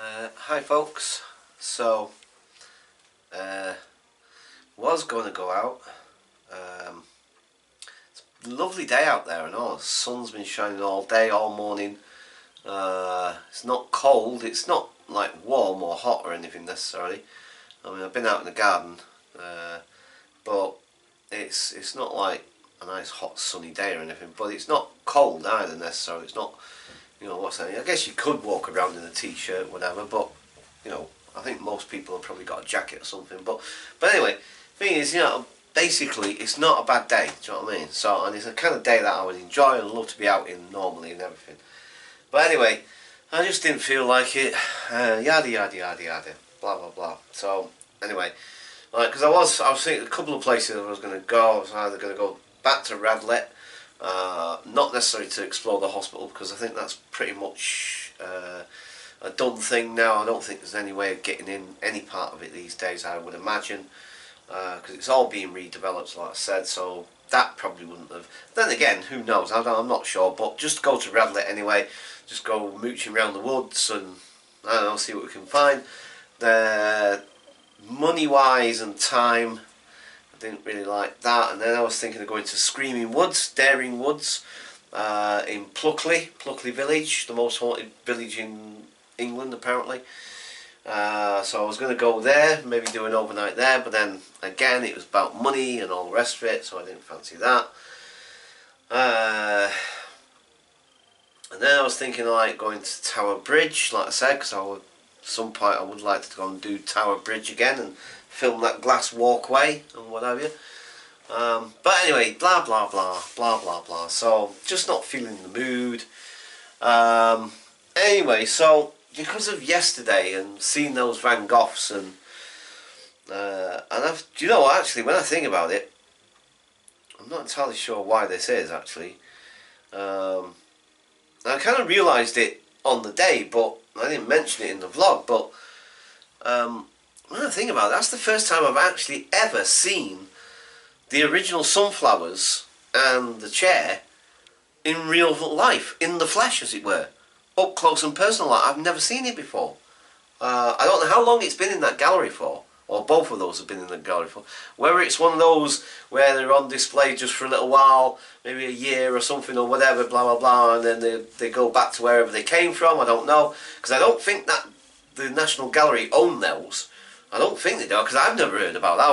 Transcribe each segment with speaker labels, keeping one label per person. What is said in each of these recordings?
Speaker 1: Hi folks. So was going to go out. It's a lovely day out there. I know the sun's been shining all day, all morning. It's not cold. It's not like warm or hot or anything necessarily. I mean, I've been out in the garden, but it's not like a nice hot sunny day or anything. But it's not cold either necessarily. It's not, what's that? I guess you could walk around in a t-shirt, whatever, but I think most people have probably got a jacket or something. But anyway, thing is, basically it's not a bad day. Do you know what I mean? So, and it's a kind of day that I would enjoy and love to be out in normally and everything. But anyway, I just didn't feel like it. Yada yada yada yada. Blah blah blah. So anyway, because I was thinking a couple of places I was going to go. I was either going to go back to Radlett, not necessarily to explore the hospital because I think that's pretty much a done thing now. I don't think there's any way of getting in any part of it these days, I would imagine, because it's all being redeveloped, like I said, so that probably wouldn't have. Then again, who knows, I'm not sure, but just go to Radlett anyway, just go mooching around the woods and, I don't know, see what we can find. Money wise and time, I didn't really like that, and then I was thinking of going to Screaming Woods, Daring Woods, in Pluckley Village, the most haunted village in England apparently. So I was going to go there, maybe do an overnight there, but then again it was about money and all the rest of it, so I didn't fancy that. And then I was thinking of like going to Tower Bridge, like I said, because at some point I would like to go and do Tower Bridge again and film that glass walkway and what have you. But anyway, blah blah blah blah blah blah. So just not feeling the mood. Anyway, so because of yesterday and seeing those Van Goghs and do you know what, actually when I think about it, I'm not entirely sure why this is actually. I kind of realised it on the day, but I didn't mention it in the vlog. But when I think about it, that's the first time I've actually ever seen the original sunflowers and the chair in real life, in the flesh as it were, up close and personal. I've never seen it before. I don't know how long it's been in that gallery for, or both of those have been in the gallery for. Whether it's one of those where they're on display just for a little while, maybe a year or something or whatever, blah blah blah, and then they go back to wherever they came from, I don't know. Because I don't think that the National Gallery own those. I don't think they do, because I've never heard about that.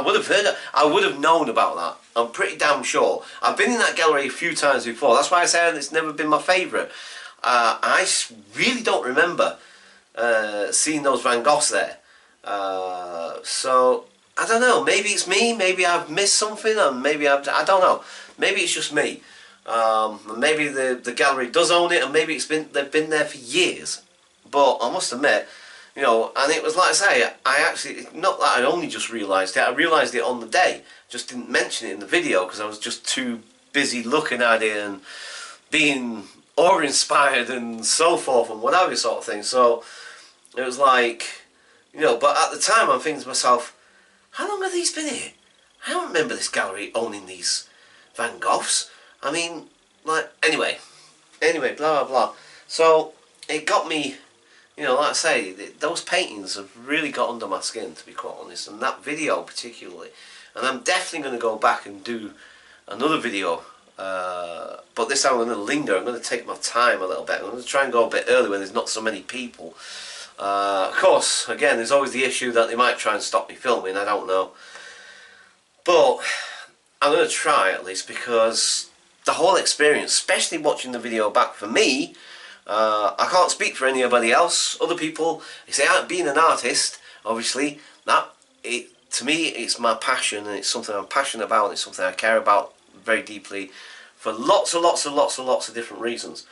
Speaker 1: I would have known about that. I'm pretty damn sure. I've been in that gallery a few times before. That's why I say it's never been my favourite. I really don't remember seeing those Van Goghs there. So I don't know. Maybe it's me. Maybe I've missed something, and maybe I don't know. Maybe it's just me. Maybe the gallery does own it, and maybe they've been there for years. But I must admit, and it was like I say, I actually, not that I only just realised it. I realised it on the day. Just didn't mention it in the video because I was just too busy looking at it and being awe-inspired and so forth and whatever sort of thing. So it was like, but at the time I'm thinking to myself, how long have these been here? I don't remember this gallery owning these Van Goghs. I mean, like, anyway, blah blah blah. So it got me, like I say, those paintings have really got under my skin, to be quite honest, and that video particularly. And I'm definitely going to go back and do another video, but this time I'm going to linger. I'm going to take my time a little bit. I'm going to try and go a bit early when there's not so many people. Of course, again, there's always the issue that they might try and stop me filming. I don't know, but I'm going to try at least, because the whole experience, especially watching the video back for me, I can't speak for anybody else. Other people, they say, being an artist, obviously, to me, it's my passion, and it's something I'm passionate about, and it's something I care about very deeply for lots and lots and lots and lots of different reasons.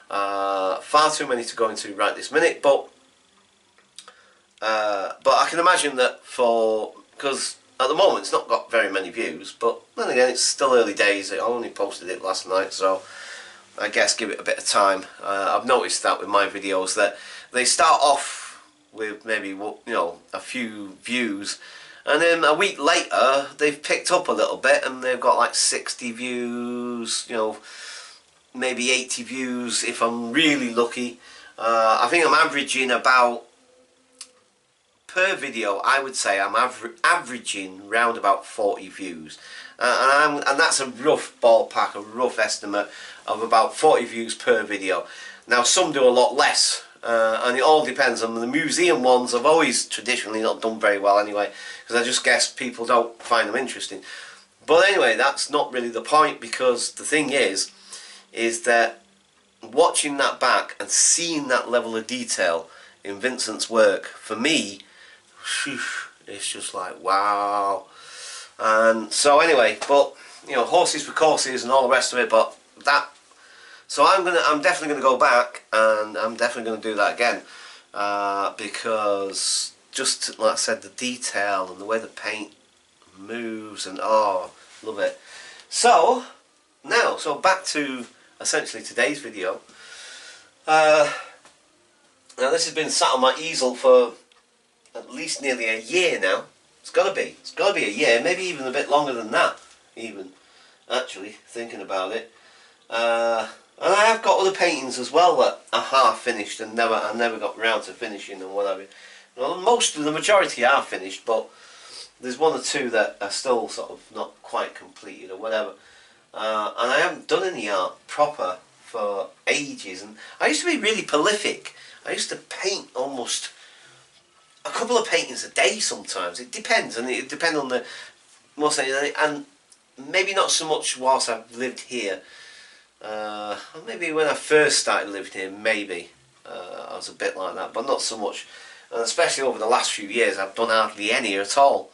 Speaker 1: Far too many to go into right this minute, but I can imagine that because at the moment it's not got very many views, but then again it's still early days. I only posted it last night, so I guess give it a bit of time. I've noticed that with my videos that they start off with maybe a few views, and then a week later they've picked up a little bit and they've got like 60 views, maybe 80 views if I'm really lucky. I think I'm averaging about per video, I would say I'm averaging round about 40 views. And that's a rough ballpark, a rough estimate of about 40 views per video. Now some do a lot less, and it all depends. On the museum ones, I've always traditionally not done very well anyway, because I just guess people don't find them interesting. But anyway, that's not really the point, because the thing is that watching that back and seeing that level of detail in Vincent's work, for me, whew, it's just like wow. And so anyway, but you know, horses for courses and all the rest of it. But that, so I'm definitely gonna go back, and I'm definitely gonna do that again, because just like I said, the detail and the way the paint moves, and oh, love it. So now, so back to essentially today's video. Now this has been sat on my easel for at least nearly a year now. It's got to be a year, maybe even a bit longer than that, even, actually, thinking about it. And I have got other paintings as well that are half finished and I never got round to finishing and whatever. Well, the majority are finished, but there's one or two that are still sort of not quite completed or whatever. And I haven't done any art proper for ages. And I used to be really prolific. I used to paint almost a couple of paintings a day sometimes. It depends, and it depends on the and maybe not so much whilst I've lived here. Maybe when I first started living here, maybe I was a bit like that, but not so much. And especially over the last few years, I've done hardly any at all.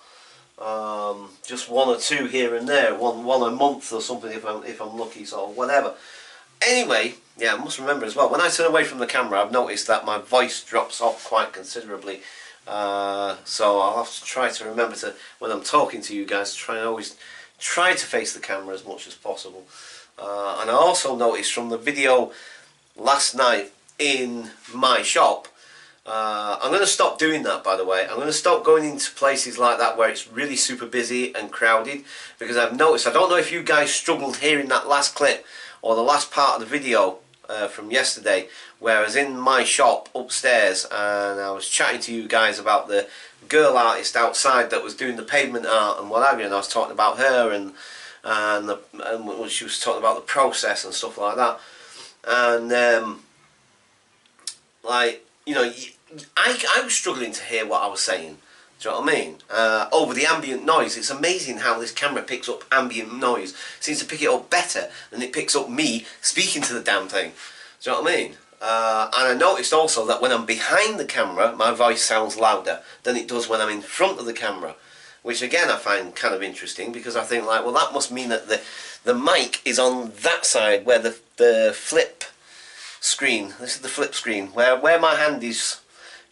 Speaker 1: Just one or two here and there, one a month or something if I'm lucky, sort of whatever. Anyway, yeah, I must remember as well, when I turn away from the camera, I've noticed that my voice drops off quite considerably. So I'll have to try to remember to, when I'm talking to you guys, always try to face the camera as much as possible. And I also noticed from the video last night in my shop, I'm going to stop doing that, by the way. I'm going to stop going into places like that where it's really super busy and crowded, because I've noticed, I don't know if you guys struggled hearing that last clip or the last part of the video from yesterday, where I was in my shop upstairs and I was chatting to you guys about the girl artist outside that was doing the pavement art and what have you, and I was talking about her and she was talking about the process and stuff like that. And like, you know, I was struggling to hear what I was saying. Do you know what I mean? Over the ambient noise. It's amazing how this camera picks up ambient noise. It seems to pick it up better than it picks up me speaking to the damn thing. Do you know what I mean? And I noticed also that when I'm behind the camera, my voice sounds louder than it does when I'm in front of the camera. Which again I find kind of interesting, because I think like, well, that must mean that the mic is on that side where the flip screen, this is the flip screen, where my hand is.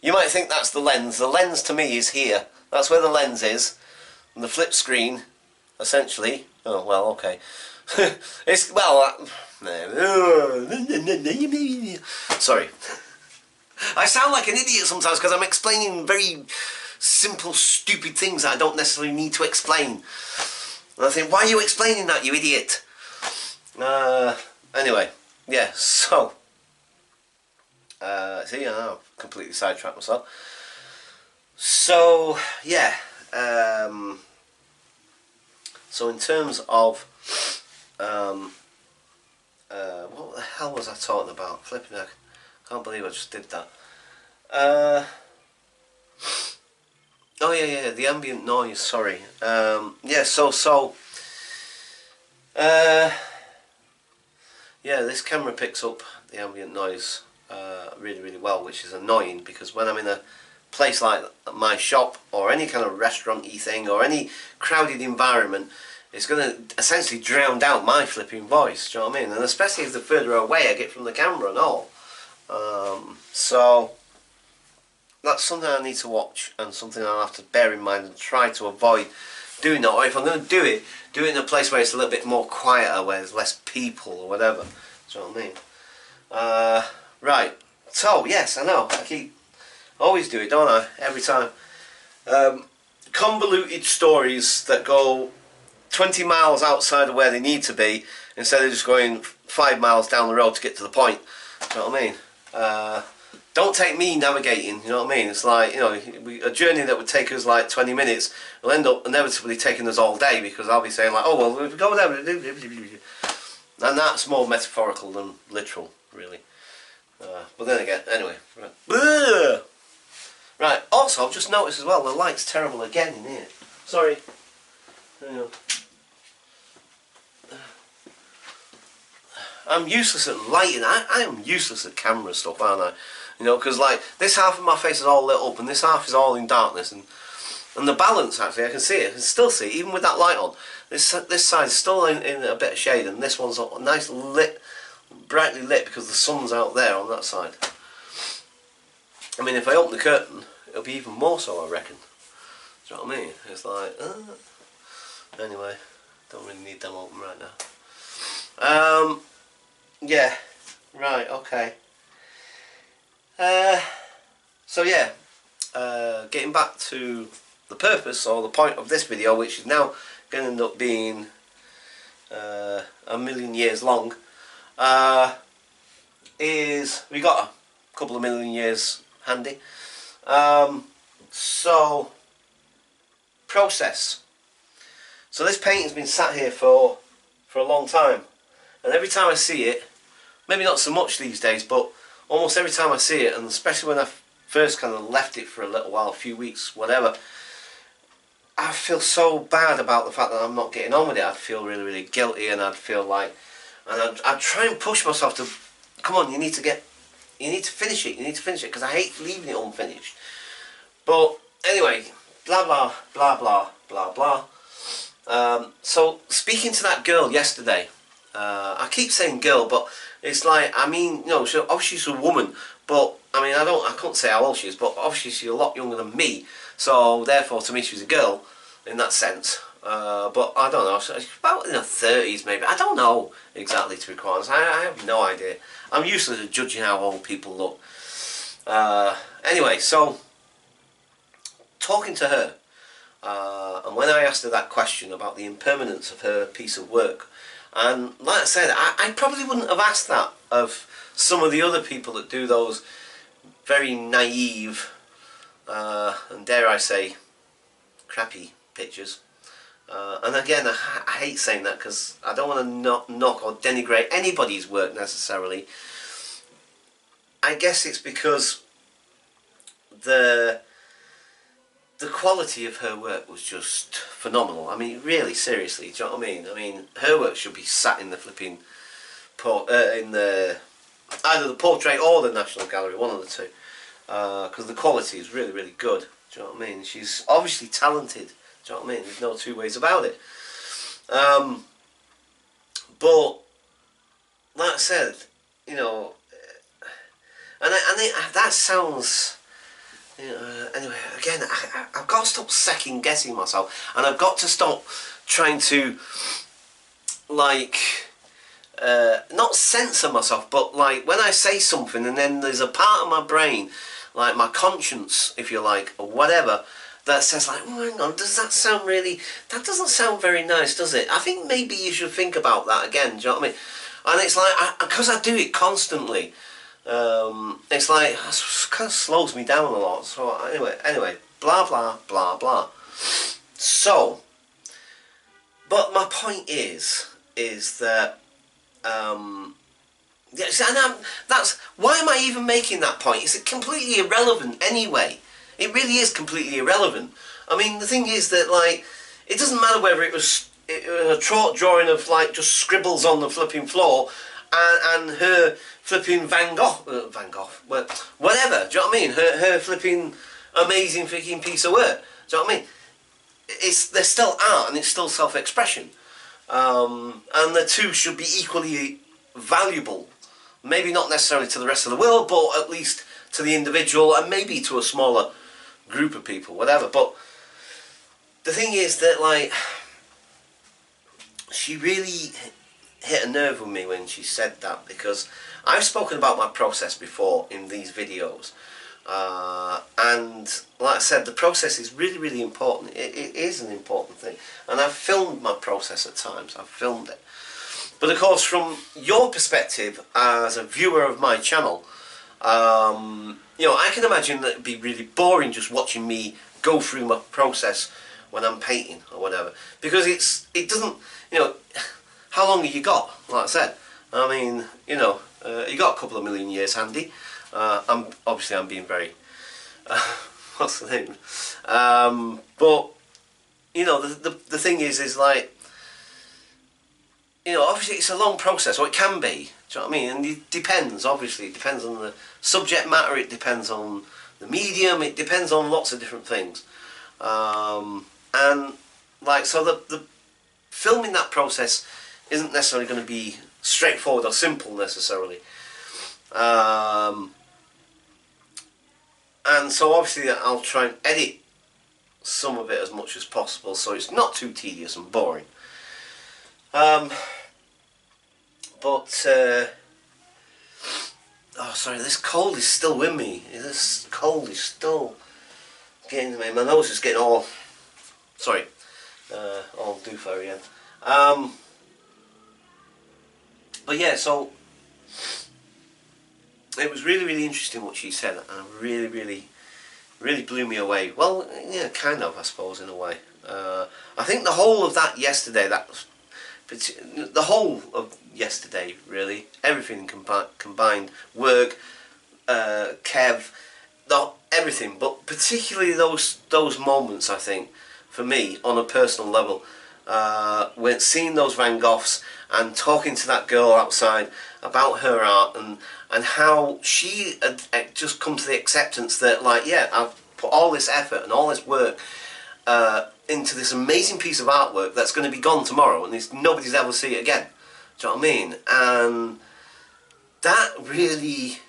Speaker 1: You might think that's the lens. The lens to me is here. That's where the lens is. And the flip screen, essentially, oh well, okay. It's, well, sorry. I sound like an idiot sometimes because I'm explaining very simple, stupid things that I don't necessarily need to explain. And I think, why are you explaining that, you idiot? Anyway, yeah, so... see, I've completely sidetracked myself. So, yeah. So in terms of... what the hell was I talking about? Flipping heck. Can't believe I just did that. Oh yeah, the ambient noise, sorry. Yeah, yeah, this camera picks up the ambient noise really, really well, which is annoying, because when I'm in a place like my shop or any kind of restaurant-y thing or any crowded environment, it's going to essentially drown out my flipping voice, do you know what I mean? And especially if the further away I get from the camera and all. So that's something I need to watch, and something I'll have to bear in mind and try to avoid doing that. Or if I'm going to do it in a place where it's a little bit more quieter, where there's less people or whatever. Do you know what I mean? Right. So yes, I know. I always do it, don't I? Every time. Convoluted stories that go 20 miles outside of where they need to be, instead of just going 5 miles down the road to get to the point. Do you know what I mean? don't take me navigating, you know what I mean? It's like, you know, a journey that would take us like 20 minutes will end up inevitably taking us all day, because I'll be saying like, oh well, if we go there, and that's more metaphorical than literal, really. But then again, anyway, right. Right, also I've just noticed as well, the light's terrible again in here. Sorry. Hang on. I'm useless at lighting. I am useless at camera stuff, aren't I? You know, because like this half of my face is all lit up and this half is all in darkness, and the balance, actually I can see it. I can still see it even with that light on. This side is still in a bit of shade, and this one's nice lit, brightly lit, because the sun's out there on that side. I mean, if I open the curtain, it'll be even more so, I reckon. Do you know what I mean? It's like, anyway, don't really need them open right now. Yeah, right, okay. So yeah, getting back to the purpose or the point of this video, which is now going to end up being 1,000,000 years long, is we got a couple of million years handy. So process. So this painting's been sat here for a long time, and every time I see it, maybe not so much these days, but almost every time I see it, and especially when I first kind of left it for a little while, a few weeks, whatever, I feel so bad about the fact that I'm not getting on with it. I'd feel really, really guilty, and I'd feel like, and I'd try and push myself to, come on, you need to finish it, because I hate leaving it unfinished. But anyway, blah blah blah blah blah blah. So speaking to that girl yesterday, I keep saying girl, but it's like, I mean, you know, obviously she's a woman, but I mean, I couldn't say how old she is, but obviously she's a lot younger than me, so therefore to me she's a girl in that sense. But I don't know, she's about in her 30s maybe. I don't know exactly, to be quite honest. I have no idea. I'm useless at judging how old people look. Anyway, so talking to her, and when I asked her that question about the impermanence of her piece of work, and like I said, I probably wouldn't have asked that of some of the other people that do those very naive, and dare I say, crappy pictures. And again, I hate saying that, because I don't want to knock or denigrate anybody's work necessarily. I guess it's because the quality of her work was just phenomenal. I mean, really, seriously, do you know what I mean? I mean, her work should be sat in the flipping either the portrait or the National Gallery, one of the two, because the quality is really, really good. Do you know what I mean? She's obviously talented. Do you know what I mean? There's no two ways about it. But like I said, you know, and that sounds. Anyway, again, I've got to stop second guessing myself, and I've got to stop trying to, like, not censor myself, but like when I say something and then there's a part of my brain, like my conscience, if you like, or whatever, that says like, oh, hang on, does that sound really, that doesn't sound very nice, does it? I think maybe you should think about that again, do you know what I mean? And it's like, because I do it constantly, it's like, it kind of slows me down a lot. So anyway, blah blah blah blah. So, but my point is that yes, and that's why am I even making that point? It's completely irrelevant anyway. It really is completely irrelevant. I mean, the thing is that, like, it doesn't matter whether it was a chalk drawing of like just scribbles on the flipping floor, and her flipping Van Gogh, well, whatever, do you know what I mean? Her flipping amazing freaking piece of work, do you know what I mean? They're still art, and it's still self-expression, and the two should be equally valuable. Maybe not necessarily to the rest of the world, but at least to the individual, and maybe to a smaller group of people, whatever. But the thing is that, like, she really hit a nerve with me when she said that, because I've spoken about my process before in these videos, and like I said, the process is really, really important. It is an important thing, and I've filmed my process at times. I've filmed it, but of course, from your perspective as a viewer of my channel, You know, I can imagine that it'd be really boring just watching me go through my process when I'm painting or whatever, because it doesn't, you know, how long have you got? Like I said, I mean, you know, you got a couple of million years handy. I'm being very what's the name? But you know, the thing is like, you know, obviously it's a long process, or it can be. Do you know what I mean? And it depends. Obviously, it depends on the subject matter. It depends on the medium. It depends on lots of different things. And like, so the filming that process isn't necessarily going to be straightforward or simple necessarily. And so obviously I'll try and edit some of it as much as possible so it's not too tedious and boring. Oh sorry, this cold is still with me. This cold is still getting to me. My nose is getting all, sorry, all doofo again. But yeah, so it was really interesting what she said, and really blew me away. Well, yeah, kind of, I suppose, in a way. I think the whole of that yesterday, the whole of yesterday, really, everything combined, work, Kev, everything, but particularly those moments, I think, for me, on a personal level, when seeing those Van Goghs and talking to that girl outside about her art, and how she had just come to the acceptance that, like, yeah, I've put all this effort and all this work into this amazing piece of artwork that's going to be gone tomorrow, and nobody's ever see it again. Do you know what I mean? And that really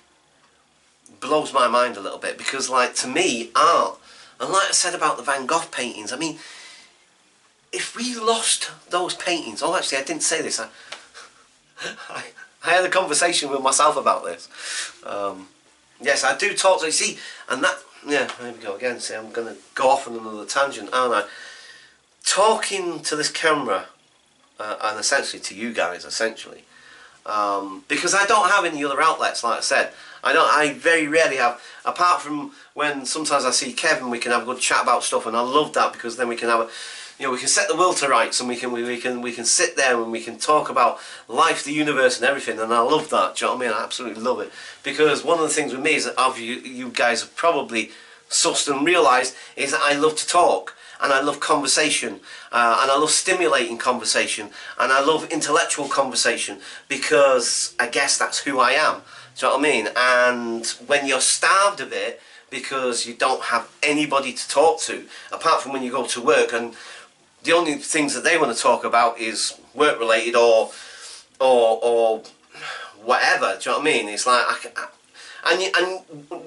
Speaker 1: blows my mind a little bit, because, like, to me, art, and like I said about the Van Gogh paintings, I mean, if we lost those paintings, oh, actually, I didn't say this. I had a conversation with myself about this. Yes, I do talk to you. See, and that, yeah, there we go again. See, I'm going to go off on another tangent, aren't I? Talking to this camera, and essentially to you guys, essentially, because I don't have any other outlets, like I said. I very rarely have, apart from when sometimes I see Kevin, we can have a good chat about stuff, and I love that, because then we can have a, you know, we can set the world to rights, and we can sit there and we can talk about life, the universe, and everything, and I love that. Do you know what I mean? I absolutely love it, because one of the things with me is that you guys have probably sussed and realised is that I love to talk, and I love conversation, and I love stimulating conversation, and I love intellectual conversation, because I guess that's who I am. Do you know what I mean? And when you're starved of it because you don't have anybody to talk to, apart from when you go to work, and the only things that they want to talk about is work related or whatever. Do you know what I mean? It's like, and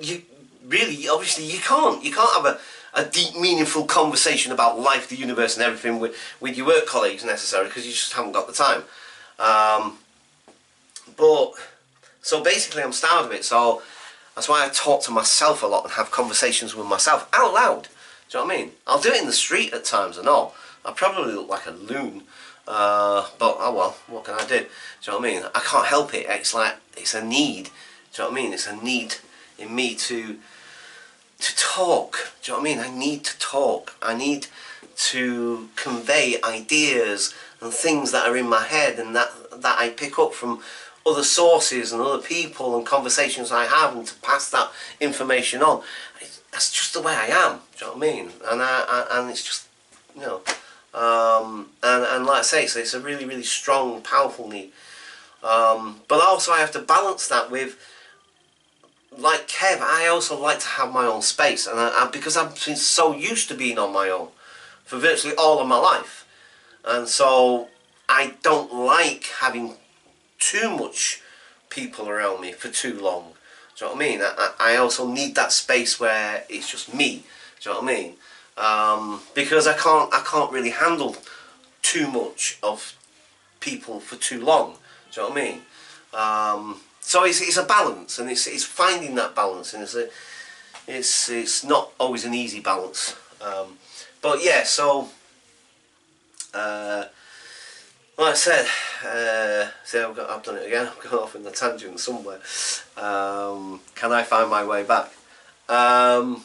Speaker 1: you really, obviously, you can't have a deep, meaningful conversation about life, the universe, and everything with your work colleagues necessarily, because you just haven't got the time. But so basically, I'm starved of it. So that's why I talk to myself a lot and have conversations with myself out loud. Do you know what I mean? I'll do it in the street at times and all. I probably look like a loon, but oh well, what can I do? Do you know what I mean? I can't help it. It's like, it's a need. Do you know what I mean? It's a need in me to talk. Do you know what I mean? I need to talk. I need to convey ideas and things that are in my head, and that I pick up from other sources and other people and conversations I have, and to pass that information on. That's just the way I am. Do you know what I mean? And it's just, you know, and like I say, it's a really strong, powerful need. But also I have to balance that with, like Kev, I also like to have my own space, and because I've been so used to being on my own for virtually all of my life, and so I don't like having too much people around me for too long. Do you know what I mean? I also need that space where it's just me. Do you know what I mean? Because I can't really handle too much of people for too long. Do you know what I mean? So it's a balance, and it's finding that balance, and it's not always an easy balance. But yeah, so like I said, see, I've done it again. I've gone off in the tangent somewhere. Can I find my way back? But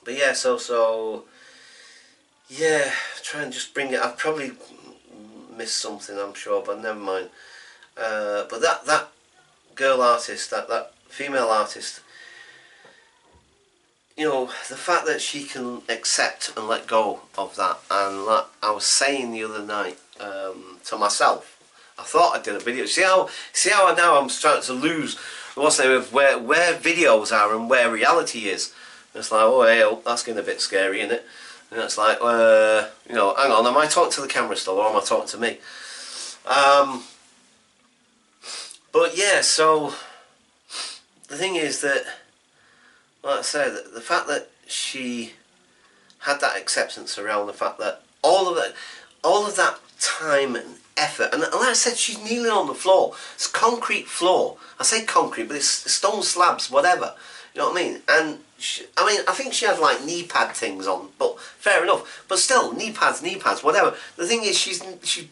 Speaker 1: yeah, so yeah, try and just bring it. I've probably missed something, I'm sure, but never mind. But that girl artist, that female artist, you know, the fact that she can accept and let go of that, and like I was saying the other night to myself, I thought I did a video. See how now I'm starting to lose what's the name of where videos are and where reality is. And it's like, oh hey, oh, that's getting a bit scary, isn't it? And it's like, you know, hang on, am I talking to the camera still, or am I talking to me? But yeah, so the thing is that, like I said, the fact that she had that acceptance around the fact that all of that time and effort, and like I said, she's kneeling on the floor. It's concrete floor. I say concrete, but it's stone slabs, whatever. You know what I mean? And I think she had like knee pad things on, but fair enough. But still, knee pads, whatever. The thing is, she's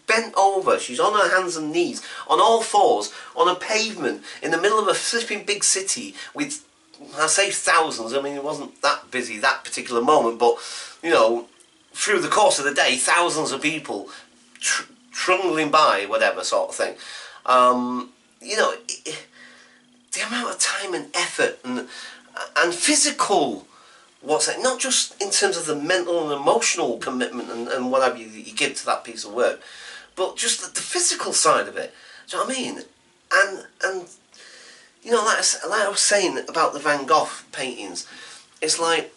Speaker 1: bent over. She's on her hands and knees, on all fours, on a pavement in the middle of a flipping big city with, I say thousands. I mean, it wasn't that busy that particular moment, but you know, through the course of the day, thousands of people trundling by, whatever sort of thing. You know, the amount of time and effort and physical, what's that? Not just in terms of the mental and emotional commitment and whatever you give to that piece of work, but just the physical side of it. Do you know what I mean? And you know, like I was saying about the Van Gogh paintings, it's like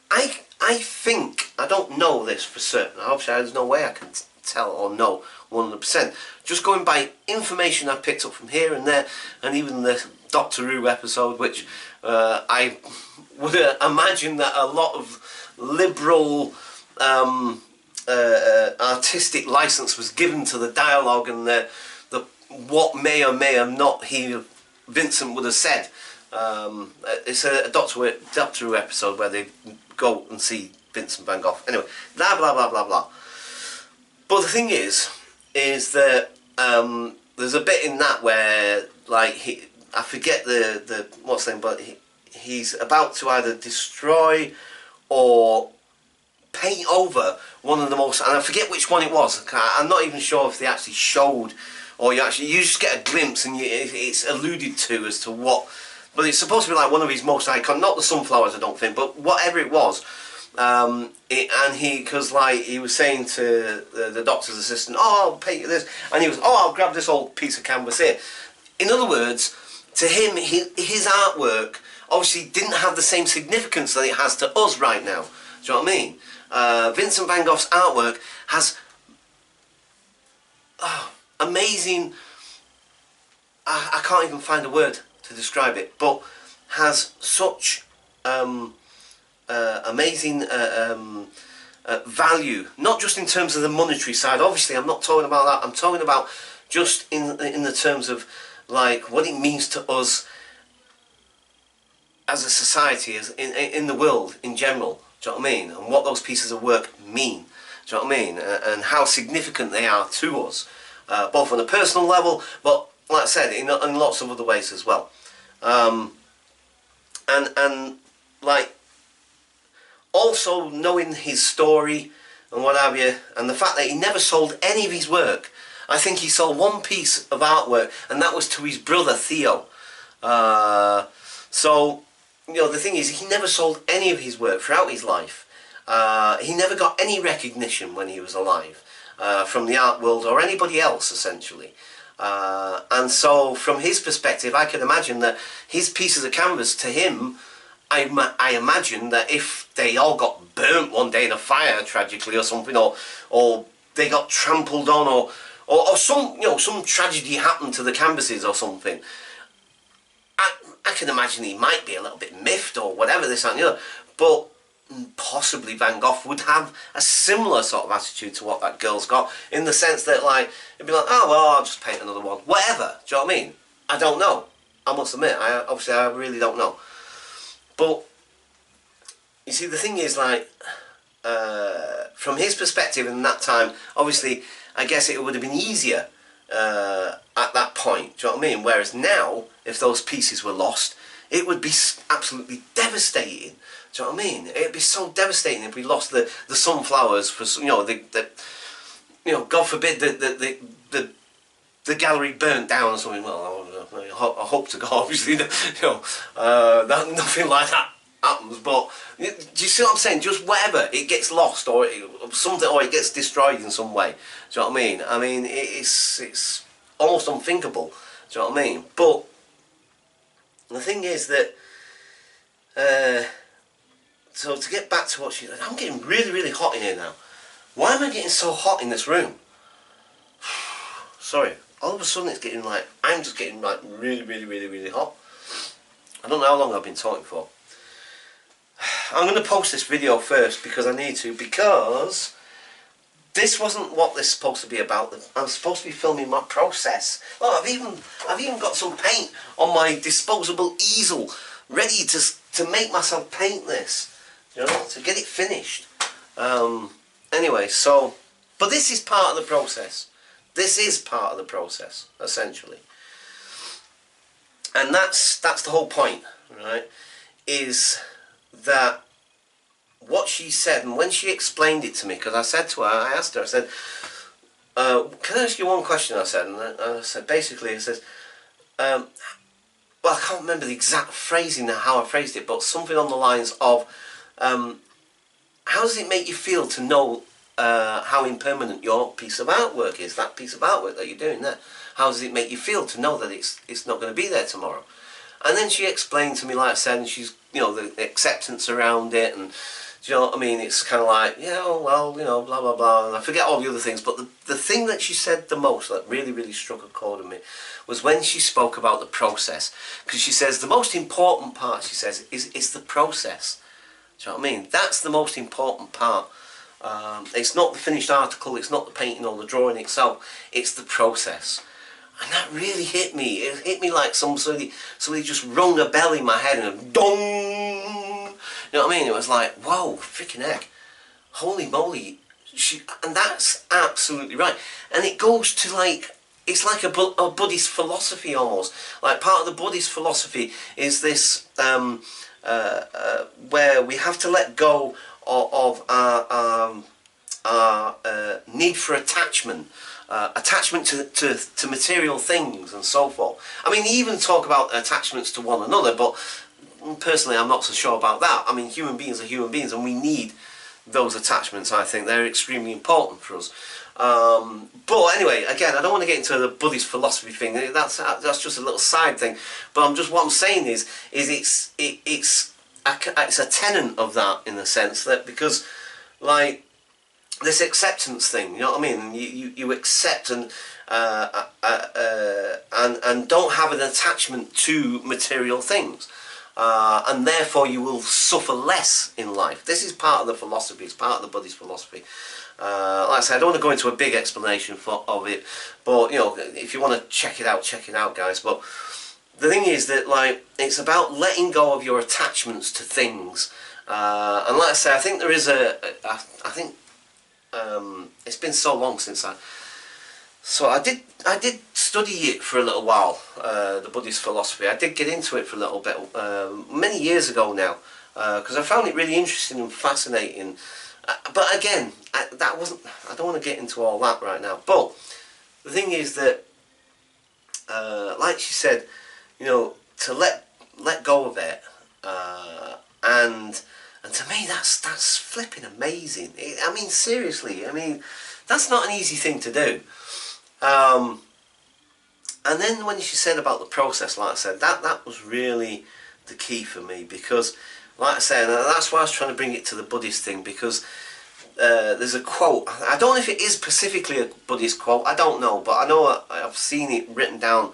Speaker 1: I think, I don't know this for certain. Obviously, there's no way I can tell or know 100%. Just going by information I picked up from here and there, and even the Doctor Who episode, which I would imagine that a lot of liberal artistic license was given to the dialogue and the what may or may have not Vincent would have said. It's a Doctor Who episode where they go and see Vincent Van Gogh. Anyway, blah blah blah blah blah. But the thing is that there's a bit in that where, like, I forget the what's the name, but he's about to either destroy or paint over one of the most, and I forget which one it was. I'm not even sure if they actually showed, or you just get a glimpse and it's alluded to as to what. But it's supposed to be like one of his most iconic, not the sunflowers, I don't think, but whatever it was. Because like he was saying to the doctor's assistant, oh, I'll paint you this, and he was, oh, I'll grab this old piece of canvas here. In other words, to him, his artwork obviously didn't have the same significance that it has to us right now. Do you know what I mean? Vincent van Gogh's artwork has amazing, I can't even find a word to describe it, but has such amazing value, not just in terms of the monetary side. Obviously, I'm not talking about that. I'm talking about just in the terms of like what it means to us as a society, as in the world in general. Do you know what I mean? And what those pieces of work mean. Do you know what I mean? And how significant they are to us, both on a personal level, but like I said, in lots of other ways as well. And like also knowing his story and what have you, and the fact that he never sold any of his work. I think he sold one piece of artwork, and that was to his brother Theo. So, you know, the thing is, he never sold any of his work throughout his life. He never got any recognition when he was alive from the art world or anybody else, essentially. And so, from his perspective, I can imagine that his pieces of canvas to him, I imagine that if they all got burnt one day in a fire, tragically, or something, or they got trampled on, or some, you know, some tragedy happened to the canvases or something, I can imagine he might be a little bit miffed or whatever, this and the other, but possibly Van Gogh would have a similar sort of attitude to what that girl's got, in the sense that, like, it'd be like, oh well, I'll just paint another one, whatever. Do you know what I mean? I don't know. I must admit, I really don't know. But you see, the thing is, like, from his perspective in that time, obviously, I guess it would have been easier at that point. Do you know what I mean? Whereas now, if those pieces were lost, it would be absolutely devastating. Do you know what I mean? It'd be so devastating if we lost the sunflowers for, you know, God forbid the gallery burnt down or something. Well, I hope to God, obviously, that nothing like that happens. But do you see what I'm saying? Just whatever, it gets lost or something, or it gets destroyed in some way. Do you know what I mean? I mean, it's almost unthinkable. Do you know what I mean? But the thing is that, so to get back to what she, I'm getting really, really hot in here now. Why am I getting so hot in this room? Sorry. All of a sudden it's getting like, I'm just getting like really, really, really, really hot. I don't know how long I've been talking for. I'm going to post this video first because I need to, because this wasn't what this is supposed to be about. I'm supposed to be filming my process. Oh, I've even got some paint on my disposable easel ready to make myself paint this, you know, to get it finished. Anyway, so, but this is part of the process. This is part of the process, essentially. And that's the whole point, right? Is that what she said, and when she explained it to me, because I said to her, I asked her, I said, can I ask you one question? I said, and I said, basically, it says, well, I can't remember the exact phrasing now, how I phrased it, but something on the lines of, how does it make you feel to know how impermanent your piece of artwork is, that piece of artwork that you're doing there? How does it make you feel to know that it's not going to be there tomorrow? And then she explained to me, like I said, and she's, you know, the acceptance around it, and do you know what I mean? It's kind of like, yeah, well, you know, blah, blah, blah, and I forget all the other things, but the thing that she said the most that really, really struck a chord in me was when she spoke about the process. Because she says the most important part, she says, is the process. Do you know what I mean? That's the most important part. It's not the finished article, it's not the painting or the drawing itself, it's the process. And that really hit me. It hit me like somebody just rung a bell in my head and dong. You know what I mean? It was like, whoa, freaking heck, holy moly. And that's absolutely right. And it goes to like, it's like a Buddhist philosophy almost. Like part of the Buddhist philosophy is this, where we have to let go of our need for attachment. Attachment to material things and so forth. I mean, even talk about attachments to one another, but personally I'm not so sure about that. I mean, human beings are human beings and we need those attachments. I think they're extremely important for us. But anyway, again, I don't want to get into the Buddhist philosophy thing. That's just a little side thing. But what I'm saying is it's a tenet of that, in the sense that, because like this acceptance thing, you know what I mean? You accept and don't have an attachment to material things, and therefore you will suffer less in life. This is part of the philosophy. It's part of the Buddhist philosophy. Like I said, I don't want to go into a big explanation of it, but you know, if you want to check it out, guys. But the thing is that, like, it's about letting go of your attachments to things, and like I say, I think there is I think. It's been so long since I did study it for a little while, the Buddhist philosophy. I did get into it for a little bit, many years ago now, because I found it really interesting and fascinating. But again, I don't want to get into all that right now. But the thing is that, like she said, you know, to let go of it, and to me, that's flipping amazing. I mean, seriously, I mean, that's not an easy thing to do. And then when she said about the process, like I said, that was really the key for me, because, like I said, that's why I was trying to bring it to the Buddhist thing, because there's a quote. I don't know if it is specifically a Buddhist quote, I don't know, but I know I've seen it written down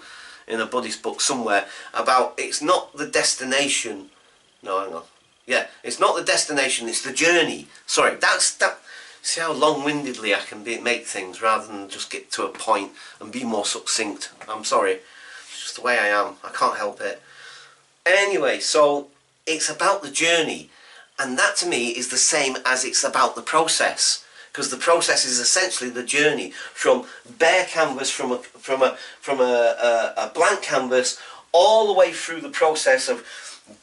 Speaker 1: in a Buddhist book somewhere about it's not the destination. No, hang on. Yeah, it's not the destination, it's the journey. Sorry, see how long-windedly I can make things rather than just get to a point and be more succinct. I'm sorry, it's just the way I am, I can't help it. Anyway, so it's about the journey, and that to me is the same as it's about the process. because the process is essentially the journey from bare canvas, from a blank canvas, all the way through the process of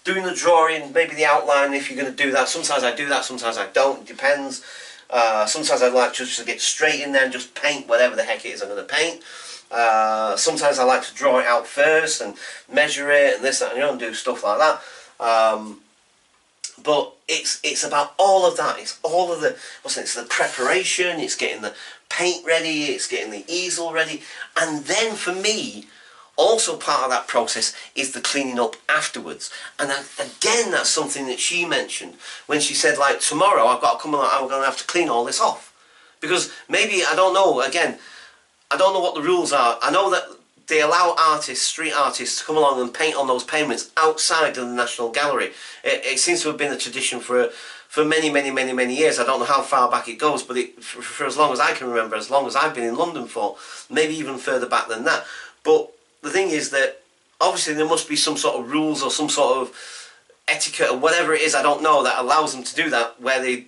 Speaker 1: doing the drawing, maybe the outline if you're going to do that. Sometimes I do that, sometimes I don't, it depends. Sometimes I like just to get straight in there and just paint whatever the heck it is I'm going to paint. Sometimes I like to draw it out first and measure it and this, that, and the other, and do stuff like that. But it's about all of that. It's all of the it's the preparation. It's getting the paint ready. It's getting the easel ready, and then for me, also part of that process is the cleaning up afterwards. And again, that's something that she mentioned when she said, like, tomorrow I've got to come along, I'm going to have to clean all this off, because maybe I don't know. Again, I don't know what the rules are. I know that they allow artists, street artists, to come along and paint on those pavements outside of the National Gallery. It seems to have been a tradition for many years. I don't know how far back it goes, but for as long as I can remember, as long as I've been in London for, maybe even further back than that. But the thing is that obviously there must be some sort of rules or some sort of etiquette or whatever it is, I don't know, that allows them to do that, where the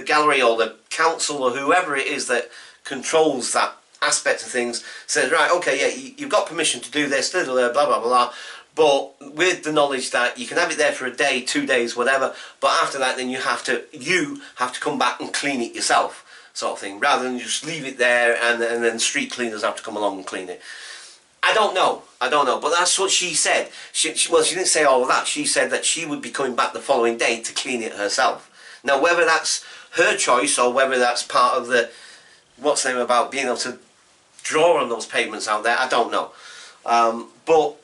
Speaker 1: gallery or the council or whoever it is that controls that aspect of things says, right, okay, yeah, you've got permission to do this, blah, blah, blah, blah, but with the knowledge that you can have it there for a day, 2 days, whatever, but after that then you have to come back and clean it yourself, sort of thing, rather than just leave it there and then street cleaners have to come along and clean it. I don't know, but that's what she said. Well, she didn't say all of that. She said that she would be coming back the following day to clean it herself. Now, whether that's her choice or whether that's part of the what's the name about being able to draw on those pavements out there, I don't know. But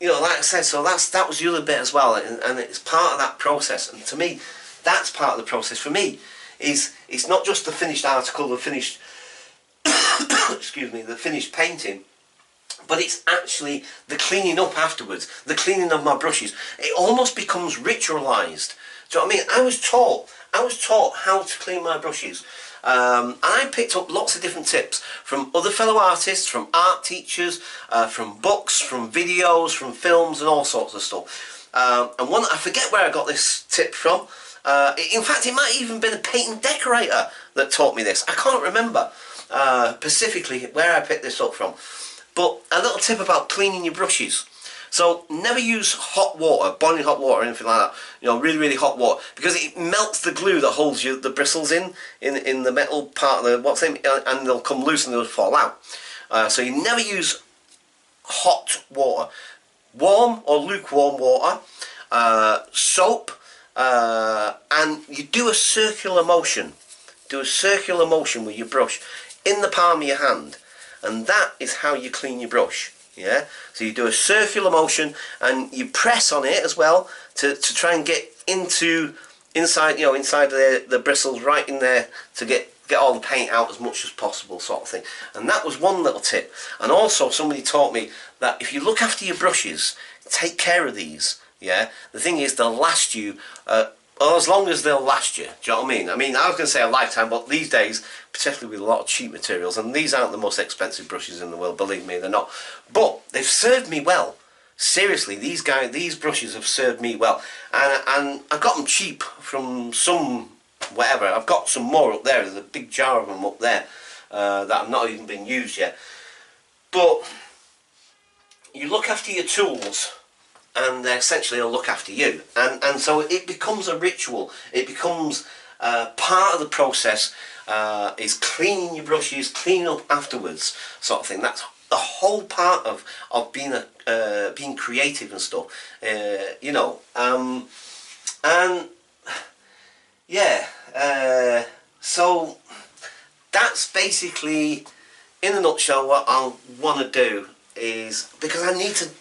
Speaker 1: you know, like I said, so that was the other bit as well, and it's part of that process. And to me, that's part of the process. For me, it's not just the finished article, the finished excuse me, the finished painting, but it's actually the cleaning up afterwards, the cleaning of my brushes. It almost becomes ritualised. Do you know what I mean? I was taught how to clean my brushes. And I picked up lots of different tips from other fellow artists, from art teachers, from books, from videos, from films, and all sorts of stuff. And one, I forget where I got this tip from. In fact, it might even been a painting decorator that taught me this. I can't remember specifically where I picked this up from. But a little tip about cleaning your brushes. So never use hot water, boiling hot water or anything like that. You know, really hot water, because it melts the glue that holds the bristles in the metal part of the and they'll come loose and they'll fall out. So you never use hot water. Warm or lukewarm water, soap, and you do a circular motion. Do a circular motion with your brush in the palm of your hand, and that is how you clean your brush. Yeah, so you do a circular motion and you press on it as well to try and get inside the bristles, right in there, to get all the paint out as much as possible, sort of thing. And that was one little tip. And also somebody taught me that if you look after your brushes, take care of these. Yeah, the thing is, they'll last you as long as they'll last you. Do you know what I mean? I mean, I was going to say a lifetime, but these days, particularly with a lot of cheap materials, and these aren't the most expensive brushes in the world, believe me, they're not. But they've served me well. Seriously, these brushes have served me well. And I got them cheap from some, whatever. I've got some more up there. There's a big jar of them up there that have not even been used yet. But you look after your tools, and they essentially will look after you, and so it becomes a ritual. It becomes part of the process. Is cleaning your brushes, cleaning up afterwards, sort of thing. That's the whole part of being creative and stuff. You know, and yeah. So that's basically, in a nutshell, what I want to do is, because I need to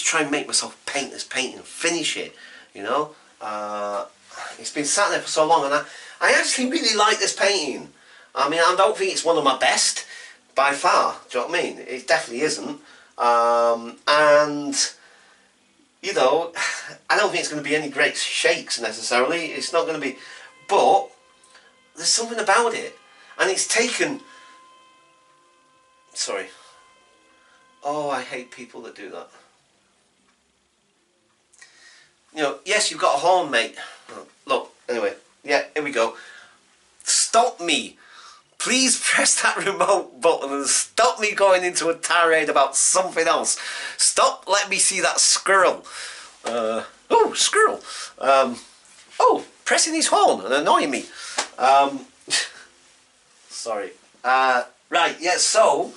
Speaker 1: try and make myself paint this painting and finish it, you know. It's been sat there for so long, and I actually really like this painting. I mean, I don't think it's one of my best by far, do you know what I mean? It definitely isn't. And, you know, I don't think it's going to be any great shakes necessarily. It's not going to be, but there's something about it. And it's taken, sorry. Oh, I hate people that do that. You know, yes, you've got a horn, mate. Look, anyway, yeah, here we go. stop me. Please press that remote button and stop me going into a tirade about something else. Stop letting me see that squirrel. Oh, squirrel. Oh, pressing his horn and annoying me. Sorry. Right, yeah, so...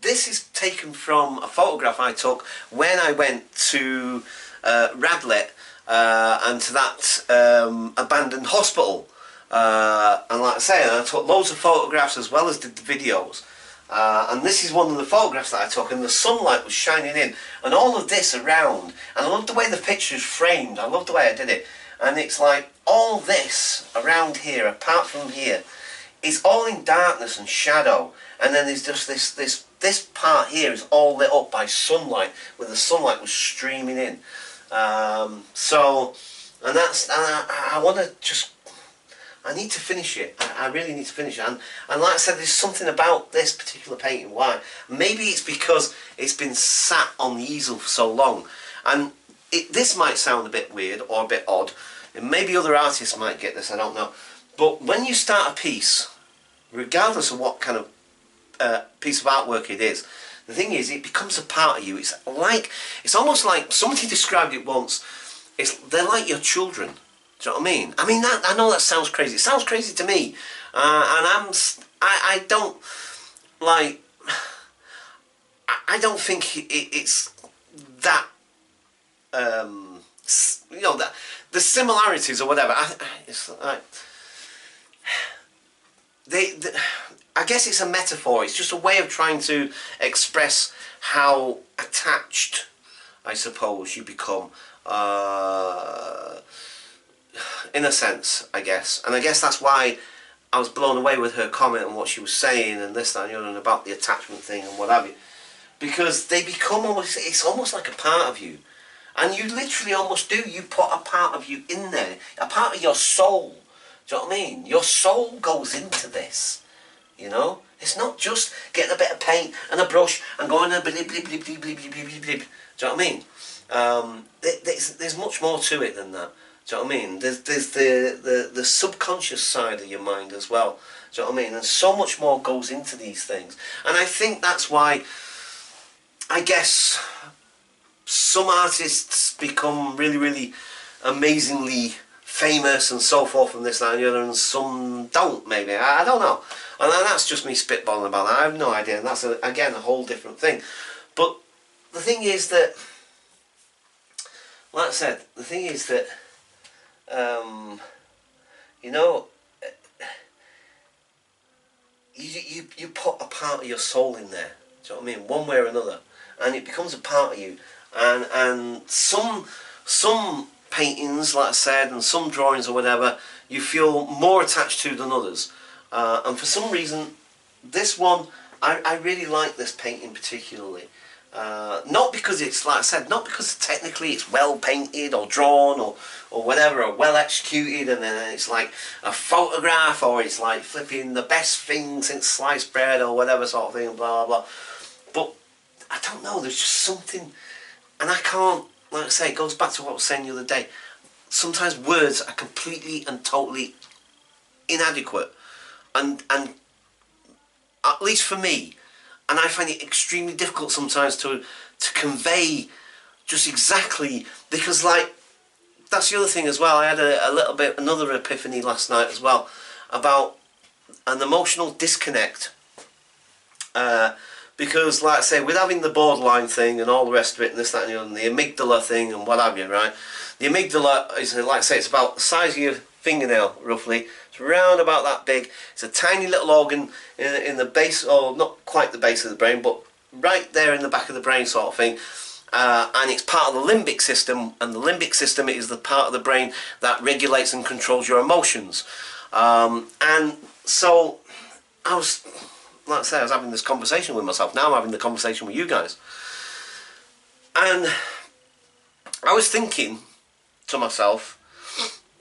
Speaker 1: this is taken from a photograph I took when I went to Radlett and to that abandoned hospital. And like I say, I took loads of photographs as well as did the videos. And this is one of the photographs that I took, and the sunlight was shining in, and all of this around. And I love the way the picture is framed. I love the way I did it. And it's like all this around here, apart from here, is all in darkness and shadow. And then there's just this part here is all lit up by sunlight, where the sunlight was streaming in. So, and that's, I want to just, I need to finish it. I really need to finish it. And like I said, there's something about this particular painting. Why? Maybe it's because it's been sat on the easel for so long. And this might sound a bit weird or a bit odd. And maybe other artists might get this, I don't know. But when you start a piece, regardless of what kind of piece of artwork it is, the thing is, it becomes a part of you. It's almost like, somebody described it once, they're like your children. Do you know what I mean? I mean, I know that sounds crazy. It sounds crazy to me. And I don't, like, I don't think it's that, you know, that the similarities or whatever. It's like, I guess it's a metaphor. It's just a way of trying to express how attached, I suppose, you become. In a sense, I guess. And I guess that's why I was blown away with her comment and what she was saying and this, that and the other, and about the attachment thing and what have you. Because they become almost, it's almost like a part of you. And you literally almost do. You put a part of you in there. A part of your soul. Do you know what I mean? Your soul goes into this. You know? It's not just getting a bit of paint and a brush and going a blip, blip, blip, blip, blip, blip, blip, blip. Do you know what I mean? There's much more to it than that. Do you know what I mean? There's the subconscious side of your mind as well. Do you know what I mean? And so much more goes into these things. And I think that's why, I guess, some artists become really, really amazingly famous and so forth and this, that and the other, and some don't, maybe. I don't know. And that's just me spitballing about that. I have no idea. And that's, again, a whole different thing. But the thing is that, like I said, the thing is that, you know, you put a part of your soul in there. Do you know what I mean? One way or another, and it becomes a part of you. And some paintings, like I said, and some drawings or whatever, you feel more attached to than others. And for some reason, this one, I really like this painting particularly. Not because it's, like I said, not because technically it's well painted or drawn or whatever, or well executed, and then it's like a photograph, or it's like flipping the best thing since sliced bread or whatever sort of thing, blah blah. But I don't know, there's just something, and I can't, like I say, it goes back to what I was saying the other day. Sometimes words are completely and totally inadequate, and at least for me. And I find it extremely difficult sometimes to convey just exactly, because, like, that's the other thing as well. I had a little bit, another epiphany last night as well, about an emotional disconnect. Because, like I say, with having the borderline thing and all the rest of it and this, that and the other, and the amygdala thing and what have you, right? The amygdala is, like I say, it's about the size of your fingernail, roughly. It's around about that big. It's a tiny little organ in the base, or not quite the base of the brain, but right there in the back of the brain sort of thing. And it's part of the limbic system, and the limbic system is the part of the brain that regulates and controls your emotions. And so I was, like I say, I was having this conversation with myself. Now I'm having the conversation with you guys. And I was thinking to myself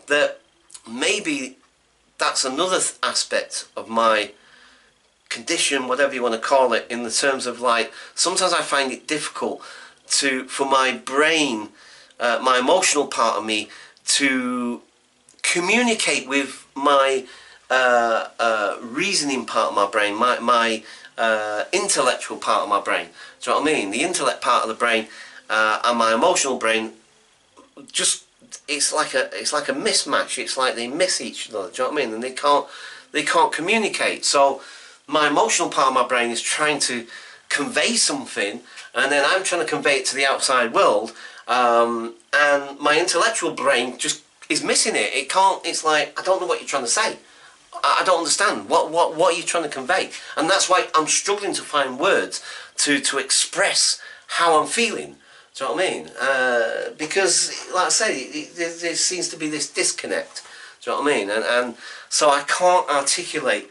Speaker 1: that maybe that's another aspect of my condition, whatever you want to call it, in the terms of, like, sometimes I find it difficult for my brain, my emotional part of me, to communicate with my reasoning part of my brain, my intellectual part of my brain. Do you know what I mean? The intellect part of the brain and my emotional brain, just it's like a mismatch. It's like they miss each other. Do you know what I mean? And they can't communicate. So my emotional part of my brain is trying to convey something, and then I'm trying to convey it to the outside world, and my intellectual brain just is missing it. It can't. It's like, I don't know what you're trying to say. I don't understand. What are you trying to convey? And that's why I'm struggling to find words to express how I'm feeling. Do you know what I mean? Because, like I say, there seems to be this disconnect. Do you know what I mean? And so I can't articulate.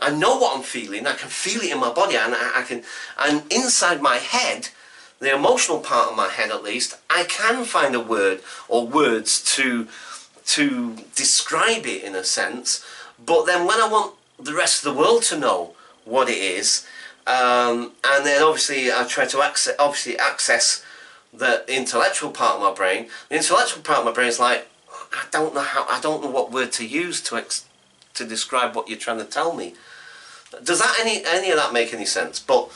Speaker 1: I know what I'm feeling. I can feel it in my body, and I can. And inside my head, the emotional part of my head, at least, I can find a word or words to describe it in a sense. But then when I want the rest of the world to know what it is, and then obviously I try to access the intellectual part of my brain. The intellectual part of my brain is like, I don't know what word to use to describe what you're trying to tell me. Does that any of that make any sense? But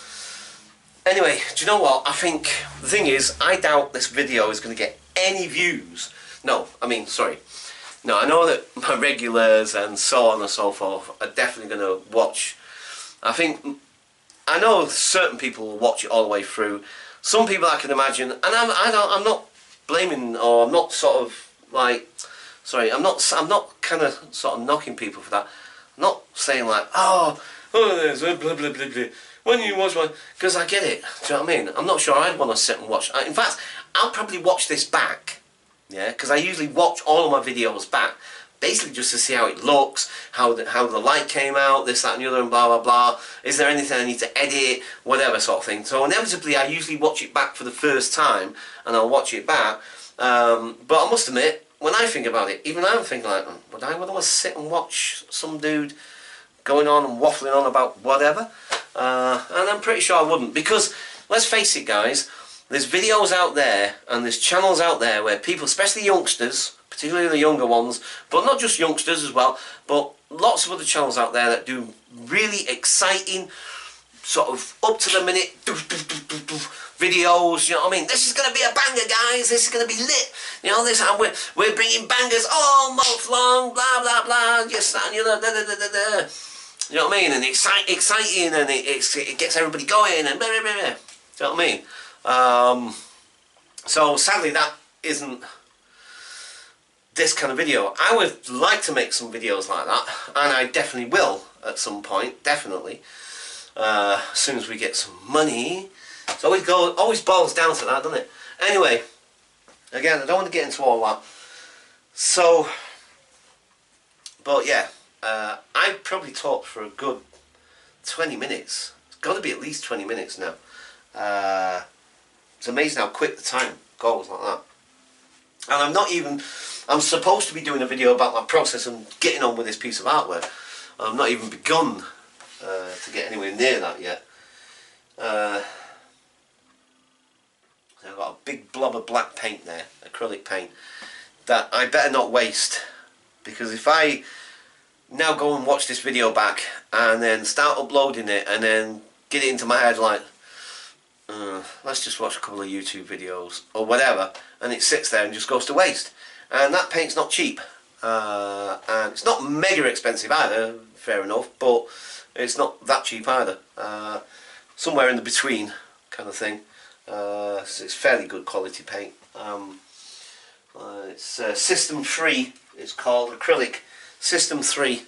Speaker 1: anyway, do you know what? I think the thing is, I doubt this video is going to get any views. No, I mean, sorry. No, I know that my regulars and so on and so forth are definitely going to watch. I know certain people will watch it all the way through. Some people I can imagine, and I'm not blaming, or I'm not sort of like, sorry, I'm not kind of sort of knocking people for that. I'm not saying like, there's blah blah blah blah. When you watch one, because I get it. Do you know what I mean? I'm not sure I'd want to sit and watch. In fact, I'll probably watch this back. Yeah, because I usually watch all of my videos back, basically just to see how it looks, how the light came out, this, that and the other, and blah blah blah. Is there anything I need to edit, whatever sort of thing. So inevitably I usually watch it back for the first time, and I'll watch it back. But I must admit, when I think about it, even I'm thinking like, would I want to sit and watch some dude going on and waffling on about whatever? And I'm pretty sure I wouldn't, because let's face it guys, there's videos out there and there's channels out there where people, especially youngsters, particularly the younger ones, but not just youngsters as well, but lots of other channels out there that do really exciting, sort of up to the minute videos, you know what I mean? This is going to be a banger guys, this is going to be lit, you know, we're bringing bangers all month long, blah blah blah, yes that and the other, da, da, da, da, da. You know what I mean? And it's exciting, and it gets everybody going, and blah, blah, blah, blah. Do you know what I mean? So sadly that isn't this kind of video. I would like to make some videos like that, and I definitely will at some point, definitely, as soon as we get some money. So always boils down to that, doesn't it? Anyway, again, I don't want to get into all that. So, but yeah, I probably talked for a good 20 minutes. It's got to be at least 20 minutes now. It's amazing how quick the time goes like that. And I'm supposed to be doing a video about my process and getting on with this piece of artwork. I've not even begun to get anywhere near that yet. I've got a big blob of black paint there, acrylic paint, that I better not waste, because if I now go and watch this video back and then start uploading it and then get it into my head like, let's just watch a couple of YouTube videos or whatever, and it sits there and just goes to waste. And that paint's not cheap, and it's not mega expensive either, fair enough, but it's not that cheap either. Somewhere in the between kind of thing. So it's fairly good quality paint. It's System 3, it's called, acrylic System 3,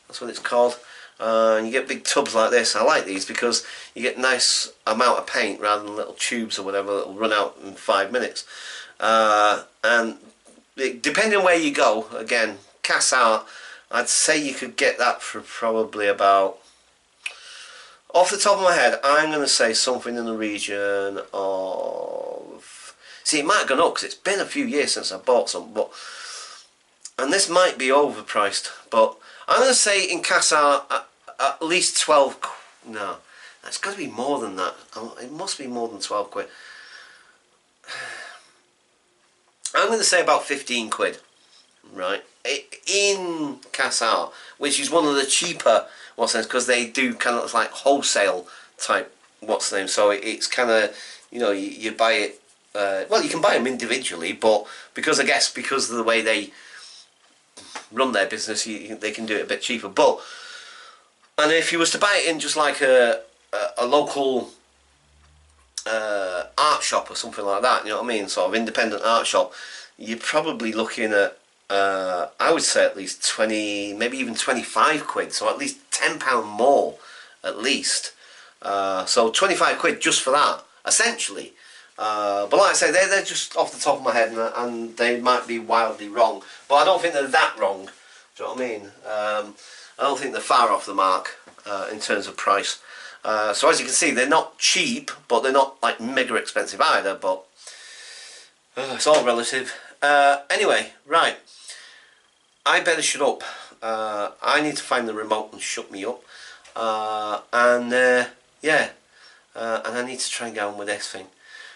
Speaker 1: that's what it's called. You get big tubs like this. I like these because you get nice amount of paint rather than little tubes or whatever that will run out in 5 minutes. And depending on where you go, again, A.K.A, I'd say you could get that for probably about, off the top of my head, I'm going to say something in the region of, see, it might have gone up because it's been a few years since I bought some, but, and this might be overpriced, but I'm going to say in A.K.A at least 12, no, it's got to be more than that. It must be more than 12 quid. I'm going to say about 15 quid. right, in Casa, which is one of the cheaper because they do kind of like wholesale type so it's kind of, you know, you buy it, well, you can buy them individually, but because I guess because of the way they run their business, they can do it a bit cheaper. But and if you was to buy it in just like a local art shop or something like that, you know what I mean, sort of independent art shop, you're probably looking at I would say at least 20, maybe even 25 quid, so at least £10 more at least. So 25 quid just for that, essentially. But like I say, they're just off the top of my head, and they might be wildly wrong, but I don't think they're that wrong. Do you know what I mean? I don't think they're far off the mark in terms of price. So as you can see, they're not cheap, but they're not like mega expensive either. But it's all relative. Anyway, right. I better shut up. I need to find the remote and shut me up. Yeah, and I need to try and get on with this thing.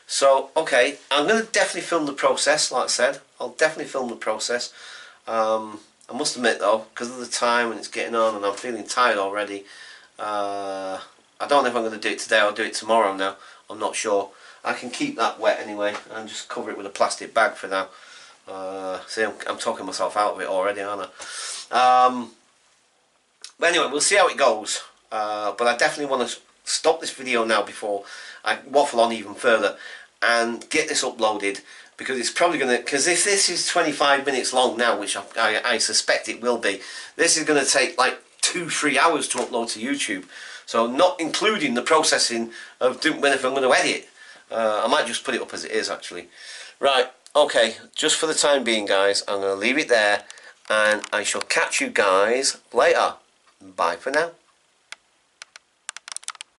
Speaker 1: So, okay, I'm going to definitely film the process, like I said. I'll definitely film the process. I must admit, though, because of the time and it's getting on and I'm feeling tired already, I don't know if I'm going to do it today or do it tomorrow now. I'm not sure. I can keep that wet anyway and just cover it with a plastic bag for now. See, I'm talking myself out of it already, aren't I? But anyway, we'll see how it goes. But I definitely want to stop this video now before I waffle on even further and get this uploaded, because it's probably going to, because if this is 25 minutes long now, which I suspect it will be, this is going to take like 2-3 hours to upload to YouTube, so not including the processing of when if I'm going to edit. I might just put it up as it is actually. Right, okay, just for the time being guys, I'm going to leave it there and I shall catch you guys later. Bye for now.